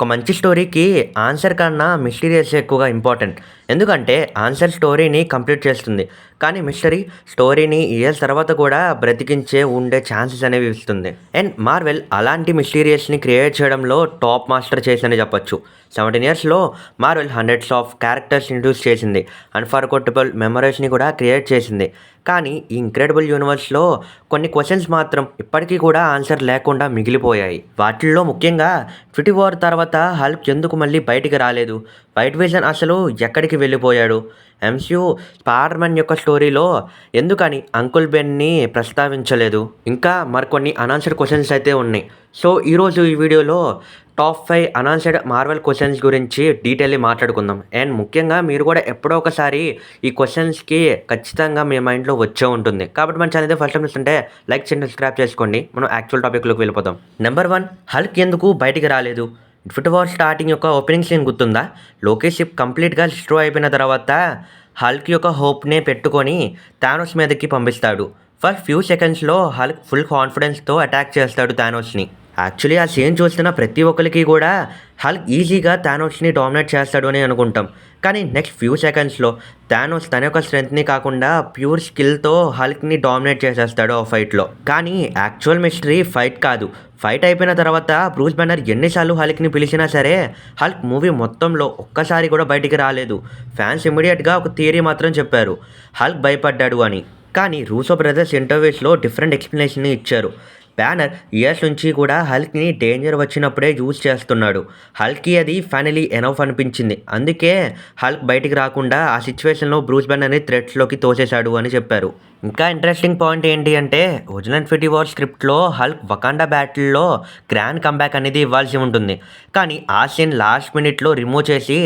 ఒక మంచి స్టోరీకి ఆన్సర్ కన్నా మిస్టీరియస్ ఎక్కువగా ఇంపార్టెంట్. ఎందుకంటే ఆన్సర్ స్టోరీని కంప్లీట్ చేస్తుంది. కానీ మిస్టరీ స్టోరీని ఇయర్స్ తర్వాత కూడా బ్రతికించే ఉండే ఛాన్సెస్ అనేవి ఇస్తుంది. అండ్ మార్వెల్ అలాంటి మిస్టీరియస్‌ని క్రియేట్ చేయడంలో టాప్ మాస్టర్ చేసిందనే చెప్పొచ్చు. 17 ఇయర్స్‌లో Marvel hundreds of characters introduce చేసింది. అన్‌ఫర్గెట్టబుల్ మెమరీస్‌ని కూడా క్రియేట్ చేసింది. కానీ ఈ ఇంక్రెడిబుల్ యూనివర్స్‌లో కొన్ని క్వెషన్స్ మాత్రం ఇప్పటికీ కూడా ఆన్సర్ లేకుండా మిగిలిపోయాయి. వాటిల్లో ముఖ్యంగా ఇన్ఫినిటీ వార్ తర్వాత హల్క్ ఎందుకు మళ్ళీ బయటికి రాలేదు? వైట్ విజన్ అసలు ఎక్కడికి వెళ్ళిపోయాడు? ఎంసీయూ స్పైడర్ మ్యాన్ యొక్క స్టోరీలో ఎందుకని అంకుల్ బెన్‌ని ప్రస్తావించలేదు? ఇంకా మరికొన్ని అనాన్సర్డ్ క్వెషన్స్ అయితే ఉన్నాయి. సో ఈరోజు ఈ వీడియోలో టాప్ 5 అనాన్సర్డ్ మార్వెల్ క్వెషన్స్ గురించి డీటెయిల్లీ మాట్లాడుకుందాం. అండ్ ముఖ్యంగా మీరు కూడా ఎప్పుడో ఒకసారి ఈ క్వెషన్స్‌కి ఖచ్చితంగా మీ మైండ్‌లో వచ్చే ఉంటుంది. కాబట్టి మన ఛానల్ అయితే ఫస్ట్ టైం చూస్తుంటే లైక్ చేయండి, సబ్స్క్రైబ్ చేసుకోండి. మనం యాక్చువల్ టాపిక్‌లోకి వెళ్ళిపోదాం. నెంబర్ 1, హల్క్ ఎందుకు బయటికి రాలేదు? ఇన్ఫినిటీ వార్ స్టార్టింగ్ యొక్క ఓపెనింగ్ సీన్ గుర్తుందా? లోకి షిప్ కంప్లీట్‌గా డిస్ట్రాయ్ అయిపోయిన తర్వాత హల్క్ యొక్క హోప్‌నే పెట్టుకొని థానోస్ మీదకి పంపిస్తాడు. ఫర్ ఫ్యూ సెకండ్స్‌లో హల్క్ ఫుల్ కాన్ఫిడెన్స్‌తో అటాక్ చేస్తాడు థానోస్‌ని. యాక్చువల్లీ ఆ సీన్ చూస్తున్న ప్రతి ఒక్కరికి కూడా హల్క్ ఈజీగా థానోస్‌ని డామినేట్ చేస్తాడు అని అనుకుంటాం. కానీ నెక్స్ట్ ఫ్యూ సెకండ్స్‌లో థానోస్ తన యొక్క స్ట్రెంగ్త్‌ని కాకుండా ప్యూర్ స్కిల్‌తో హల్క్‌ని డామినేట్ చేసేస్తాడు ఆ ఫైట్‌లో. కానీ యాక్చువల్ మిస్టరీ ఫైట్ కాదు. ఫైట్ అయిపోయిన తర్వాత బ్రూస్ బ్యానర్ ఎన్నిసార్లు హల్క్‌ని పిలిచినా సరే హల్క్ మూవీ మొత్తంలో ఒక్కసారి కూడా బయటికి రాలేదు. ఫ్యాన్స్ ఇమ్మీడియట్‌గా ఒక థియరీ మాత్రం చెప్పారు, హల్క్ భయపడ్డాడు అని. కానీ రూసో బ్రదర్స్ ఇంటర్వ్యూస్‌లో డిఫరెంట్ ఎక్స్‌ప్లనేషన్ ఇచ్చారు. బ్యానర్ ఇయర్స్ నుంచి కూడా హల్క్‌ని డేంజర్ వచ్చినప్పుడే యూజ్ చేస్తున్నాడు. హల్క్‌కి అది ఫైనలీ ఎనఫ్ అనిపించింది. అందుకే హల్క్ బయటికి రాకుండా ఆ సిచ్యువేషన్‌లో బ్రూస్ బ్యానర్‌ని థ్రెట్స్‌లోకి తోసేశాడు అని చెప్పారు. ఇంకా ఇంట్రెస్టింగ్ పాయింట్ ఏంటి అంటే ఒరిజినల్ ఇన్ఫినిటీ వార్ స్క్రిప్ట్లో హల్క్ వకాండా బ్యాటిల్‌లో గ్రాండ్ కంబ్యాక్ అనేది ఇవ్వాల్సి ఉంటుంది. కానీ ఆ సీన్ లాస్ట్ మినిట్‌లో రిమూవ్ చేసి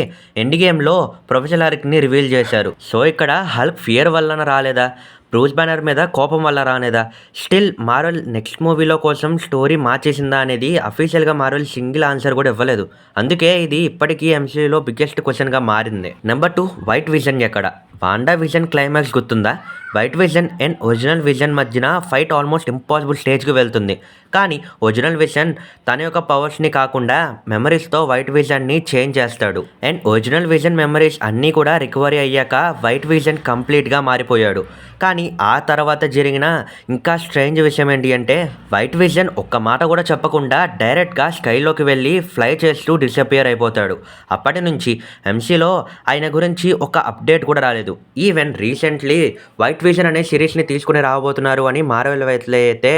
ఎండ్ గేమ్‌లో ప్రొఫెసర్ హల్క్‌ని రివీల్ చేశారు. సో ఇక్కడ హల్క్ ఫియర్ వలన రాలేదా? బ్రూస్ బ్యానర్ మీద కోపం వల్ల రానేదా? స్టిల్ మార్వెల్ నెక్స్ట్ మూవీలో కోసం స్టోరీ మార్చేసిందా అనేది అఫీషియల్గా మార్వెల్ సింగిల్ ఆన్సర్ కూడా ఇవ్వలేదు. అందుకే ఇది ఇప్పటికీ ఎంసీయూలో బిగ్గెస్ట్ క్వశ్చన్గా మారింది. నెంబర్ 2, వైట్ విజన్ ఎక్కడ? వాండా విజన్ క్లైమాక్స్ గుర్తుందా? White vision and original vision మధ్యన ఫైట్ ఆల్మోస్ట్ ఇంపాసిబుల్ స్టేజ్కి వెళ్తుంది. కానీ ఒరిజినల్ విజన్ తన యొక్క పవర్స్ని కాకుండా మెమరీస్తో వైట్ విజన్ని చేంజ్ చేస్తాడు. అండ్ ఒరిజినల్ విజన్ మెమరీస్ అన్నీ కూడా రికవరీ అయ్యాక వైట్ విజన్ కంప్లీట్గా మారిపోయాడు. కానీ ఆ తర్వాత జరిగిన ఇంకా స్ట్రేంజ్ విషయం ఏంటి అంటే వైట్ విజన్ ఒక్క మాట కూడా చెప్పకుండా డైరెక్ట్గా స్కైలోకి వెళ్ళి ఫ్లై చేస్తూ డిసపియర్ అయిపోతాడు. అప్పటి నుంచి ఎంసీలో ఆయన గురించి ఒక అప్డేట్ కూడా రాలేదు. ఈవెన్ రీసెంట్లీ వైట్ విజన్ అనే సిరీస్ని తీసుకుని రాబోతున్నారు అని మార్వెల్ అయితే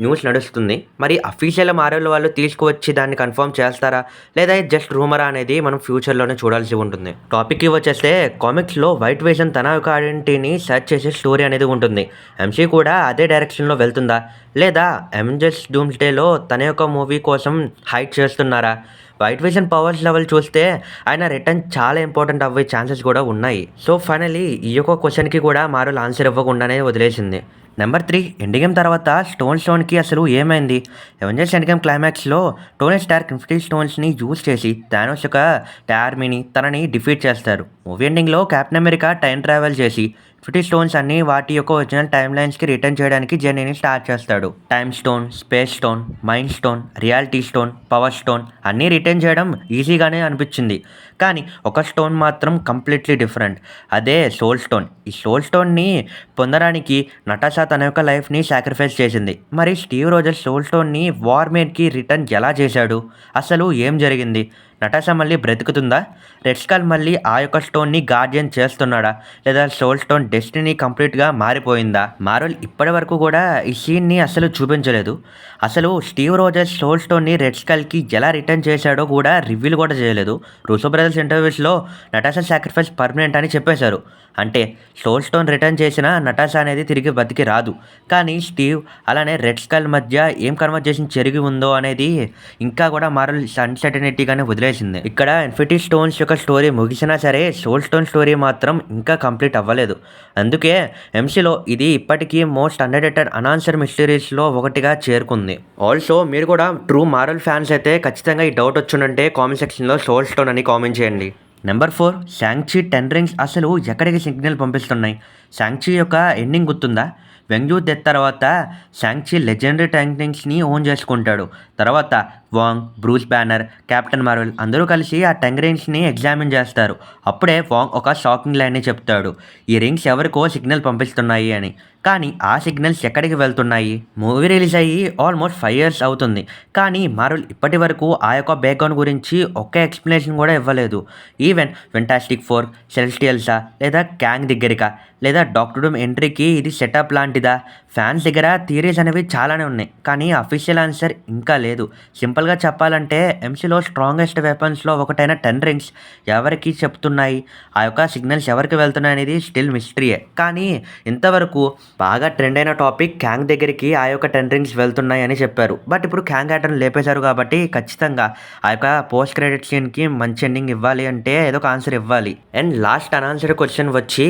న్యూస్ నడుస్తుంది. మరి అఫీషియల్ మార్వెల్ వాళ్ళు తీసుకువచ్చి దాన్ని కన్ఫర్మ్ చేస్తారా లేదా జస్ట్ రూమరా అనేది మనం ఫ్యూచర్లోనే చూడాల్సి ఉంటుంది. టాపిక్కి వచ్చేస్తే కామిక్స్లో వైట్ విజన్ తన యొక్క ఐడెంటిటీని సెర్చ్ చేసే స్టోరీ అనేది ఉంటుంది. ఎంసీ కూడా అదే డైరెక్షన్లో వెళ్తుందా లేదా అవెంజర్స్ డూమ్స్డేలో తన యొక్క మూవీ కోసం హైడ్ చేస్తున్నారా? వైట్ విజన్ పవర్స్ లెవెల్ చూస్తే ఆయన రిటర్న్ చాలా ఇంపార్టెంట్ అవ్వే ఛాన్సెస్ కూడా ఉన్నాయి. సో ఫైనలీ ఈ యొక్క క్వశ్చన్కి కూడా మార్వెల్ ఆన్సర్ ఇవ్వకుండానే వదిలేసింది. నెంబర్ 3, ఎండ్ గేమ్ తర్వాత స్టోన్కి అసలు ఏమైంది? అవెంజర్స్ ఎండ్ గేమ్ క్లైమాక్స్లో టోనీ స్టార్క్ ఇన్ఫినిటీ స్టోన్స్ని యూజ్ చేసి థానోస్ యొక్క ఆర్మీని తనని డిఫీట్ చేస్తారు. మూవీ ఎండింగ్లో కెప్టెన్ అమెరికా టైం ట్రావెల్ చేసి ఇన్ఫినిటీ స్టోన్స్ అన్ని వాటి యొక్క ఒరిజినల్ టైమ్ లైన్స్కి రిటర్న్ చేయడానికి జర్నీని స్టార్ట్ చేస్తాడు. Time stone, space stone, mind stone, reality stone, power stone అన్నీ రిటర్న్ చేయడం ఈజీగానే అనిపించింది. కానీ ఒక స్టోన్ మాత్రం కంప్లీట్లీ డిఫరెంట్. అదే సోల్ స్టోన్. ఈ సోల్ స్టోన్ని పొందడానికి నటాషా తన యొక్క లైఫ్ని సాక్రిఫైస్ చేసింది. మరి స్టీవ్ రోజర్స్ సోల్ స్టోన్ని వార్మేడ్కి రిటర్న్ ఎలా చేశాడు? అసలు ఏం జరిగింది? నటాషా మళ్ళీ బ్రతుకుతుందా? రెడ్ స్కల్ మళ్ళీ ఆ యొక్క స్టోన్ని గార్డియన్ చేస్తున్నాడా లేదా సోల్ స్టోన్ డెస్టినీ కంప్లీట్గా మారిపోయిందా? మార్వెల్ ఇప్పటి వరకు కూడా ఈ సీన్ని అసలు చూపించలేదు. అసలు స్టీవ్ రోజర్స్ సోల్ స్టోన్ని రెడ్ స్కల్కి ఎలా రిటర్న్ చేశాడో కూడా రివీల్ కూడా చేయలేదు. రూసో బ్రదర్స్ ఇంటర్వ్యూస్లో నటాషా సాక్రిఫైస్ పర్మనెంట్ అని చెప్పేశారు. అంటే సోల్ స్టోన్ రిటర్న్ చేసిన నటాషా అనేది తిరిగి బతికి రాదు. కానీ స్టీవ్ అలానే రెడ్ స్కల్ మధ్య ఏం కన్వర్జేషన్ జరిగి ఉందో అనేది ఇంకా కూడా మార్వెల్ అన్సర్టనిటీగానే వదిలేసింది. ఇక్కడ ఇన్ఫినిటీ స్టోన్స్ యొక్క స్టోరీ ముగిసినా సరే సోల్ స్టోన్ స్టోరీ మాత్రం ఇంకా కంప్లీట్ అవ్వలేదు. అందుకే ఎంసీలో ఇది ఇప్పటికీ మోస్ట్ అండర్రేటెడ్ అనాన్సర్ మిస్టరీస్లో ఒకటిగా చేరుకుంది. ఆల్సో మీరు కూడా ట్రూ మార్వెల్ ఫ్యాన్స్ అయితే ఖచ్చితంగా ఈ డౌట్ వచ్చుంటే కామెంట్ సెక్షన్లో సోల్ స్టోన్ అని కామెంట్ చేయండి. నెంబర్ 4, షాంగ్-చి 10 రింగ్స్ అసలు ఎక్కడికి సిగ్నల్ పంపిస్తున్నాయి? షాంగ్-చి యొక్క ఎండింగ్ గుర్తుందా? వెంగ్యూ డెత్ తర్వాత షాంగ్‌చి లెజెండరీ టెంగ్‌రింగ్స్‌ని ఓన్ చేసుకుంటాడు. తర్వాత వాంగ్, బ్రూస్ బ్యానర్, కెప్టెన్ మార్వెల్ అందరూ కలిసి ఆ టెంగ్‌రింగ్స్‌ని ఎగ్జామిన్ చేస్తారు. అప్పుడే వాంగ్ ఒక షాకింగ్ లైన్‌ని చెప్తాడు. ఈ రింగ్స్ ఎవరికో సిగ్నల్ పంపిస్తున్నాయి అని. కానీ ఆ సిగ్నల్స్ ఎక్కడికి వెళ్తున్నాయి? మూవీ రిలీజ్ అయ్యి ఆల్మోస్ట్ 5 ఇయర్స్ అవుతుంది. కానీ మార్వెల్ ఇప్పటి వరకు ఆ యొక్క బ్యాక్‌గ్రౌండ్ గురించి ఒక్క ఎక్స్‌ప్లనేషన్ కూడా ఇవ్వలేదు. ఈవెన్ ఫెంటాస్టిక్ ఫోర్, సెలెస్టియల్సా లేదా కాంగ్ దగ్గరికా లేదా డాక్టర్ డూమ్ ఎంట్రీకి ఇది సెటప్ లాంటిదా? ఫ్యాన్స్ దగ్గర థియరీస్ అనేవి చాలానే ఉన్నాయి. కానీ అఫీషియల్ ఆన్సర్ ఇంకా లేదు. సింపుల్‌గా చెప్పాలంటే ఎంసీయూలో స్ట్రాంగెస్ట్ వెపన్స్‌లో ఒకటైన 10 రింగ్స్ ఎవరికి చెప్తున్నాయి? ఆ యొక్క సిగ్నల్స్ ఎవరికి వెళ్తున్నాయనేది స్టిల్ మిస్టరీయే. కానీ ఇంతవరకు బాగా ట్రెండ్ అయిన టాపిక్ కాంగ్ దగ్గరికి ఆ యొక్క 10 రింగ్స్ వెళ్తున్నాయి అని చెప్పారు. బట్ ఇప్పుడు కాంగ్ యాటర్‌ని లేపేశారు కాబట్టి ఖచ్చితంగా ఆ యొక్క పోస్ట్ క్రెడిట్ సీన్‌కి మంచి ఎండింగ్ ఇవ్వాలి అంటే ఏదో ఒక ఆన్సర్ ఇవ్వాలి. అండ్ లాస్ట్ అన్‌ఆన్సర్డ్ క్వెషన్ వచ్చి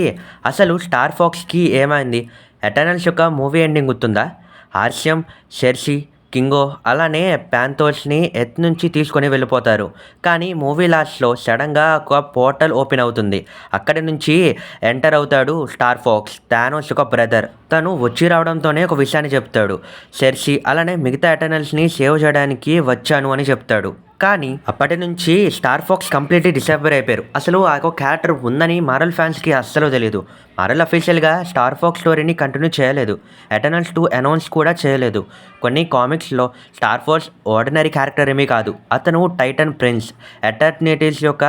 అసలు స్టార్ ఫాక్స్‌కి ఏమైంది? ఎటర్నల్స్ యొక్క మూవీ ఎండింగ్ గుర్తుందా? ఆర్సియం, షెర్సీ, కింగో అలానే ప్యాంథోర్స్‌ని ఎర్త్ నుంచి తీసుకొని వెళ్ళిపోతారు. కానీ మూవీ లాస్ట్‌లో సడెన్‌గా ఒక పోర్టల్ ఓపెన్ అవుతుంది. అక్కడి నుంచి ఎంటర్ అవుతాడు స్టార్ ఫాక్స్, థానోస్ యొక్క బ్రదర్. తను వచ్చి రావడంతోనే ఒక విషయాన్ని చెప్తాడు. షెర్సీ అలానే మిగతా ఎటర్నల్స్‌ని సేవ్ చేయడానికి వచ్చాను అని చెప్తాడు. కానీ అప్పటి నుంచి స్టార్ ఫాక్స్ కంప్లీట్లీ డిసప్పేర్ అయిపోయారు. అసలు ఆ యొక్క క్యారెక్టర్ ఉందని మార్వెల్ ఫ్యాన్స్‌కి అస్సలు తెలీదు. మార్వెల్ అఫీషియల్‌గా స్టార్ ఫాక్స్ స్టోరీని కంటిన్యూ చేయలేదు. ఎటర్నల్స్ 2 అనౌన్స్ కూడా చేయలేదు. కొన్ని కామిక్స్‌లో స్టార్ ఫోర్స్ ఆర్డినరీ క్యారెక్టర్ ఏమీ కాదు. అతను టైటన్ ప్రిన్స్, ఎటర్నిటీస్ యొక్క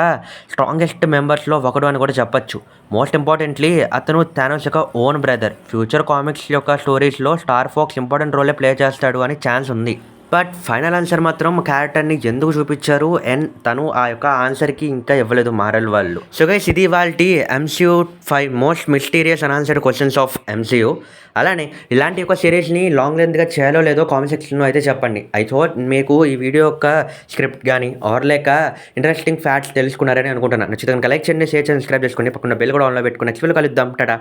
స్ట్రాంగెస్ట్ మెంబర్స్‌లో ఒకడు అని కూడా చెప్పొచ్చు. మోస్ట్ ఇంపార్టెంట్లీ అతను థానోస్ యొక్క ఓన్ బ్రదర్. ఫ్యూచర్ కామిక్స్ యొక్క స్టోరీస్‌లో స్టార్ ఫాక్స్ ఇంపార్టెంట్ రోలే ప్లే చేస్తాడు అని ఛాన్స్ ఉంది. బట్ ఫైనల్ ఆన్సర్ మాత్రం క్యారెక్టర్‌ని ఎందుకు చూపిచ్చారు అండ్ తను ఆ యొక్క ఆన్సర్‌కి ఇంకా ఇవ్వలేదు మార్వెల్ వాళ్ళు. సో గైస్ ఇది ఇవాల్టి MCU 5 most mysterious unanswered questions of MCU. అలానే ఇలాంటి ఒక సిరీస్‌ని లాంగ్ లెంగ్త్‌గా చేయాలో లేదో కామెంట్ సెక్షన్‌లో అయితే చెప్పండి. ఐ థాట్ మీకు ఈ వీడియో యొక్క స్క్రిప్ట్ గానీ ఆర్ లేక ఇంట్రెస్టింగ్ ఫ్యాక్ట్స్ తెలుసుకున్నారని అనుకుంటున్నాను. నచ్చితే కనుక లైక్ చేయండి, షేర్ చేయండి, సబ్స్క్రైబ్ చేసుకోండి. పక్కన బెల్ కూడా ఆన్‌లో పెట్టుకొని నెక్స్ట్ వీడియోలో కలుద్దాం. టాటా.